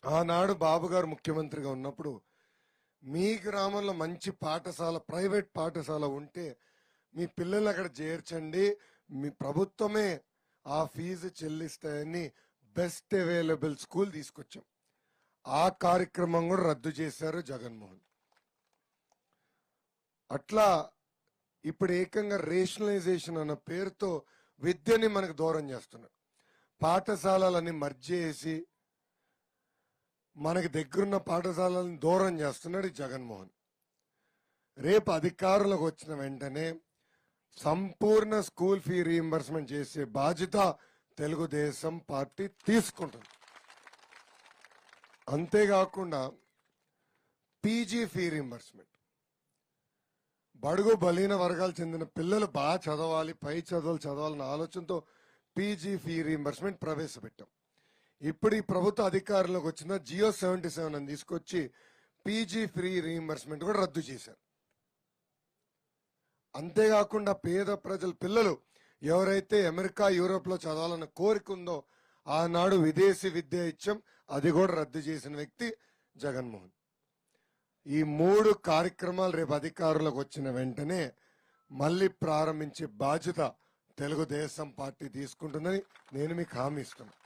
ఆనాడు బాబు గారు ముఖ్యమంత్రిగా ఉన్నప్పుడు మీ గ్రామంలో మంచి పాఠశాల, ప్రైవేట్ పాఠశాల ఉంటే మీ పిల్లల్ని అక్కడ చేర్చండి, మీ ప్రభుత్వమే ఆ ఫీజు చెల్లిస్తాయని బెస్ట్ అవైలబుల్ స్కూల్ తీసుకొచ్చాం. ఆ కార్యక్రమం కూడా రద్దు చేశారు జగన్మోహన్. అట్లా ఇప్పుడు ఏకంగా రేషనలైజేషన్ అన్న పేరుతో విద్యని మనకు దూరం చేస్తున్నారు. పాఠశాలలని మర్జ్ చేసి మనకి దగ్గరున్న పాఠశాలను దూరం చేస్తున్నాడు జగన్మోహన్. రేపు అధికారులకు వచ్చిన వెంటనే సంపూర్ణ స్కూల్ ఫీ రీయింబర్స్మెంట్ చేసే బాధ్యత తెలుగుదేశం పార్టీ తీసుకుంటుంది. అంతేకాకుండా పీజీ ఫీ రీయింబర్స్మెంట్, బడుగు బలీన వర్గాలు చెందిన పిల్లలు బాగా చదవాలి, పై చదువులు చదవాలన్న ఆలోచనతో పీజీ ఫీ రీయింబర్స్మెంట్ ప్రవేశపెట్టాం. ఇప్పుడు ఈ ప్రభుత్వ అధికారంలోకి వచ్చిన జియో 77 అని తీసుకొచ్చి పీజీ ఫ్రీ రీయింబర్స్మెంట్ కూడా రద్దు చేశారు. అంతేకాకుండా పేద ప్రజల పిల్లలు ఎవరైతే అమెరికా, యూరోప్ లో చదవాలన్న కోరిక ఉందో ఆనాడు విదేశీ విద్య ఇచ్చాం, అది కూడా రద్దు చేసిన వ్యక్తి జగన్మోహన్. ఈ 3 కార్యక్రమాలు రేపు అధికారంలోకి వచ్చిన వెంటనే మళ్ళీ ప్రారంభించే బాధ్యత తెలుగుదేశం పార్టీ తీసుకుంటుందని నేను మీకు హామీ ఇస్తున్నాను.